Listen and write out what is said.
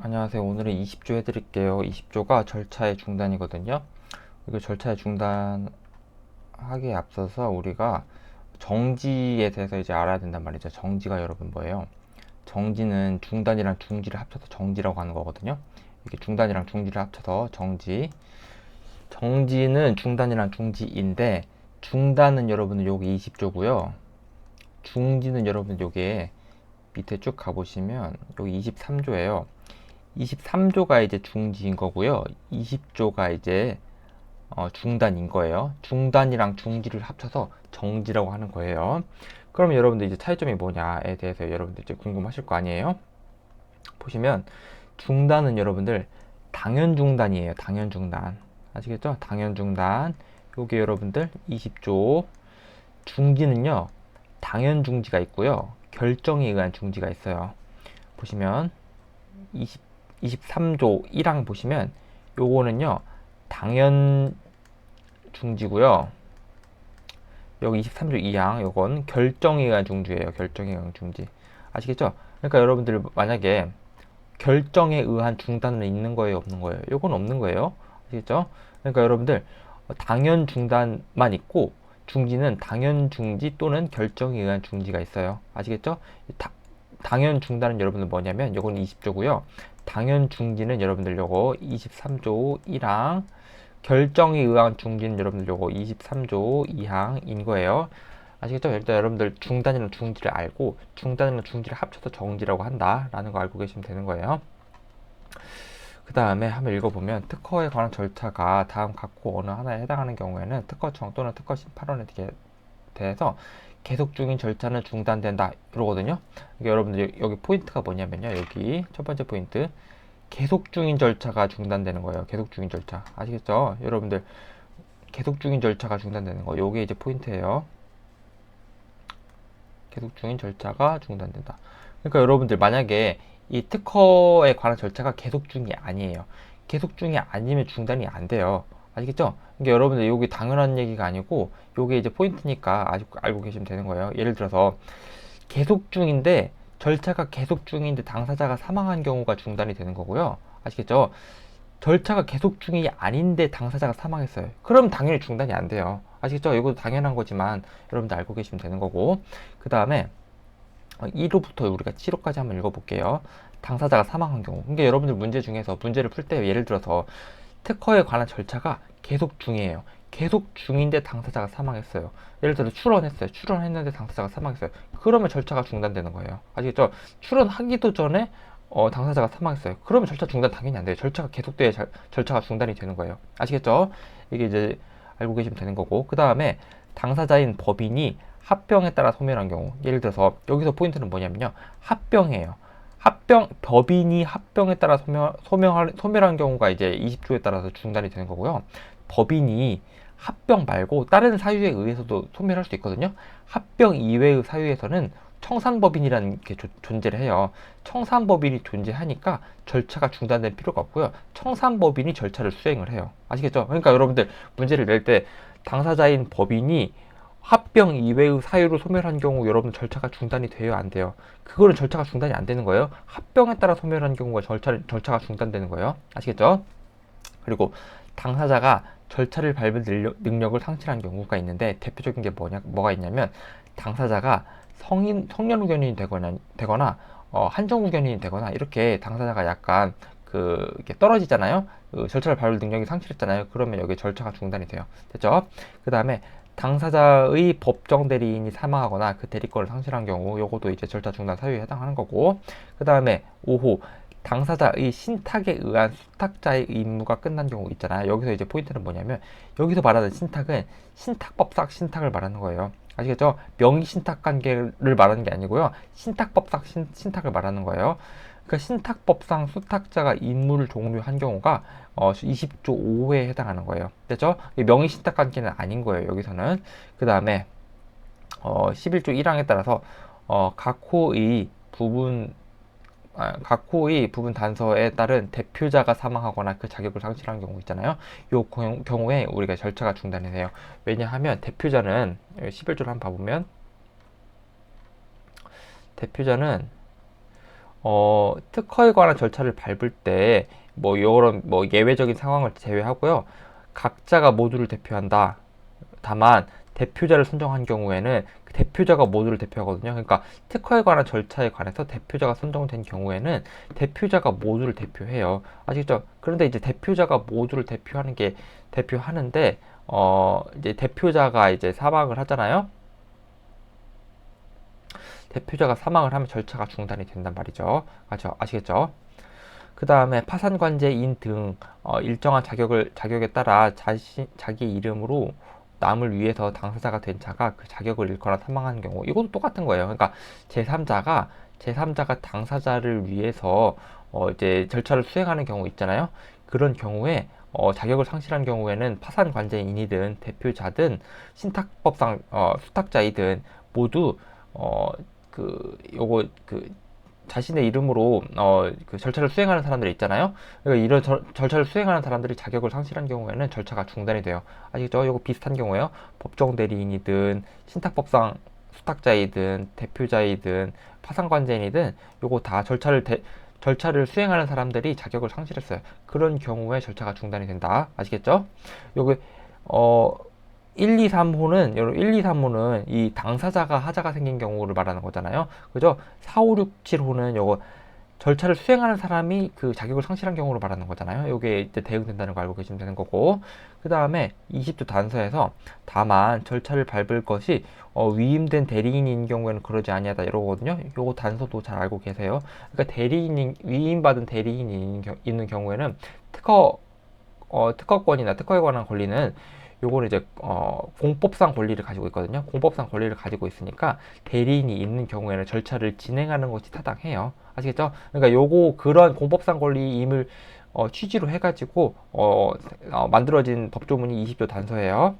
안녕하세요. 오늘은 20조 해드릴게요. 20조가 절차의 중단이거든요. 이거 절차의 중단하기에 앞서서 우리가 정지에 대해서 이제 알아야 된단 말이죠. 정지가 여러분 뭐예요? 정지는 중단이랑 중지를 합쳐서 정지라고 하는 거거든요. 이게 중단이랑 중지를 합쳐서 정지. 정지는 중단이랑 중지인데 중단은 여러분은 여기 20조고요. 중지는 여러분 요게 밑에 쭉 가보시면 여기 23조예요. 23조가 이제 중지인 거고요. 20조가 이제 중단인 거예요. 중단이랑 중지를 합쳐서 정지라고 하는 거예요. 그러면 여러분들 이제 차이점이 뭐냐에 대해서 여러분들 이제 궁금하실 거 아니에요? 보시면 중단은 여러분들 당연 중단이에요. 당연 중단. 아시겠죠? 당연 중단. 요게 여러분들 20조. 중지는요. 당연 중지가 있고요. 결정에 의한 중지가 있어요. 보시면 23조 1항 보시면 요거는요 당연 중지고요. 여기 23조 2항 요건 결정에 의한 중지예요. 결정에 의한 중지. 아시겠죠? 그러니까 여러분들 만약에 결정에 의한 중단은 있는 거예요, 없는 거예요? 요건 없는 거예요. 아시겠죠? 그러니까 여러분들 당연 중단만 있고 중지는 당연 중지 또는 결정에 의한 중지가 있어요. 아시겠죠? 당연 중단은 여러분들 뭐냐면 요건 20조고요. 당연 중지는 여러분들 요거 23조 1항, 결정에 의한 중지는 여러분들 요거 23조 2항인 거예요. 아시겠죠? 일단 여러분들 중단이랑 중지를 알고 중단이랑 중지를 합쳐서 정지라고 한다라는 거 알고 계시면 되는 거예요. 그 다음에 한번 읽어보면 특허에 관한 절차가 다음 각호 어느 하나에 해당하는 경우에는 특허청 또는 특허 심판원에 대해서 계속 중인 절차는 중단된다 이러거든요. 그러니까 여러분들 여기 포인트가 뭐냐면요. 여기 첫 번째 포인트 계속 중인 절차가 중단되는 거예요. 계속 중인 절차 아시겠죠? 여러분들 계속 중인 절차가 중단되는 거 요게 이제 포인트예요. 계속 중인 절차가 중단된다. 그러니까 여러분들 만약에 이 특허에 관한 절차가 계속 중이 아니에요. 계속 중이 아니면 중단이 안 돼요. 아시겠죠? 그러니까 여러분들 여기 당연한 얘기가 아니고 요게 이제 포인트니까 아직 알고 계시면 되는 거예요. 예를 들어서 계속 중인데 절차가 계속 중인데 당사자가 사망한 경우가 중단이 되는 거고요. 아시겠죠? 절차가 계속 중이 아닌데 당사자가 사망했어요. 그럼 당연히 중단이 안 돼요. 아시겠죠? 이것도 당연한 거지만 여러분들 알고 계시면 되는 거고. 그 다음에 1호부터 우리가 7호까지 한번 읽어볼게요. 당사자가 사망한 경우. 그러니까 여러분들 문제 중에서 문제를 풀 때 예를 들어서 특허에 관한 절차가 계속 중이에요. 계속 중인데 당사자가 사망했어요. 예를 들어 출원했어요. 출원했는데 당사자가 사망했어요. 그러면 절차가 중단되는 거예요. 아시겠죠? 출원하기도 전에 당사자가 사망했어요. 그러면 절차 중단 당연히 안 돼요. 절차가 계속돼야 절차가 중단이 되는 거예요. 아시겠죠? 이게 이제 알고 계시면 되는 거고. 그 다음에 당사자인 법인이 합병에 따라 소멸한 경우. 예를 들어서 여기서 포인트는 뭐냐면요. 합병이에요. 법인이 합병에 따라 소멸한 경우가 이제 20조에 따라서 중단이 되는 거고요. 법인이 합병 말고 다른 사유에 의해서도 소멸할 수 있거든요. 합병 이외의 사유에서는 청산법인이라는 게 존재를 해요. 청산법인이 존재하니까 절차가 중단될 필요가 없고요. 청산법인이 절차를 수행을 해요. 아시겠죠? 그러니까 여러분들 문제를 낼 때 당사자인 법인이 합병 이외의 사유로 소멸한 경우 여러분 절차가 중단이 돼요, 안 돼요? 그거는 절차가 중단이 안 되는 거예요. 합병에 따라 소멸한 경우가 절차가 중단되는 거예요. 아시겠죠? 그리고 당사자가 절차를 밟을 능력을 상실한 경우가 있는데 대표적인 게 뭐가 있냐면 당사자가 성년후견인이 되거나 한정후견인이 되거나 이렇게 당사자가 약간 이렇게 떨어지잖아요. 절차를 밟을 능력이 상실했잖아요. 그러면 여기 절차가 중단이 돼요. 됐죠? 그 다음에 당사자의 법정 대리인이 사망하거나 그 대리권을 상실한 경우 요것도 이제 절차 중단 사유에 해당하는 거고. 그 다음에 5호 당사자의 신탁에 의한 수탁자의 임무가 끝난 경우 있잖아요. 여기서 이제 포인트는 뭐냐면 여기서 말하는 신탁은 신탁법상 신탁을 말하는 거예요. 아시겠죠? 명의신탁 관계를 말하는 게 아니고요. 신탁법상 신탁을 말하는 거예요. 그러니까 신탁법상 수탁자가 임무를 종료한 경우가 20조 5회에 해당하는 거예요. 됐죠? 명의신탁 관계는 아닌 거예요. 여기서는. 그 다음에 11조 1항에 따라서 각 호의 부분 단서에 따른 대표자가 사망하거나 그 자격을 상실한 경우 있잖아요. 이 경우에 우리가 절차가 중단이 돼요. 왜냐하면 대표자는 11조를 한번 봐보면 대표자는 특허에 관한 절차를 밟을 때, 뭐, 이런, 뭐, 예외적인 상황을 제외하고요. 각자가 모두를 대표한다. 다만, 대표자를 선정한 경우에는 그 대표자가 모두를 대표하거든요. 그러니까 특허에 관한 절차에 관해서 대표자가 선정된 경우에는 대표자가 모두를 대표해요. 아시겠죠? 그런데 이제 대표자가 모두를 대표하는데, 이제 대표자가 이제 사망을 하잖아요. 대표자가 사망을 하면 절차가 중단이 된단 말이죠. 아시겠죠? 그 다음에 파산관제인 등 일정한 자격에 따라 자기 이름으로 남을 위해서 당사자가 된 자가 그 자격을 잃거나 사망한 경우, 이것도 똑같은 거예요. 그러니까 제3자가 당사자를 위해서 이제 절차를 수행하는 경우 있잖아요. 그런 경우에 자격을 상실한 경우에는 파산관제인이든 대표자든 신탁법상 수탁자이든 모두 요거 자신의 이름으로 그 절차를 수행하는 사람들이 있잖아요. 그러니까 이런 절차를 수행하는 사람들이 자격을 상실한 경우에는 절차가 중단이 돼요. 아시죠? 이거 비슷한 경우에요. 법정 대리인이든 신탁법상 수탁자이든 대표자이든 파산관제인이든 요거 다 절차를 수행하는 사람들이 자격을 상실했어요. 그런 경우에 절차가 중단이 된다. 아시겠죠? 요거 어 1, 2, 3호는, 1, 2, 3호는 이 당사자가 하자가 생긴 경우를 말하는 거잖아요. 그죠? 4, 5, 6, 7호는 요거 절차를 수행하는 사람이 그 자격을 상실한 경우로 말하는 거잖아요. 요게 이제 대응된다는 거 알고 계시면 되는 거고. 그 다음에 20조 단서에서 다만 절차를 밟을 것이 위임된 대리인인 경우에는 그러지 아니하다 이러거든요. 요거 단서도 잘 알고 계세요. 그러니까 위임받은 대리인이 있는 경우에는 특허권이나 특허에 관한 권리는 요거는 이제 공법상 권리를 가지고 있거든요. 공법상 권리를 가지고 있으니까 대리인이 있는 경우에는 절차를 진행하는 것이 타당해요. 아시겠죠? 그러니까 요거 그런 공법상 권리임을 취지로 해가지고 만들어진 법조문이 20조 단서예요.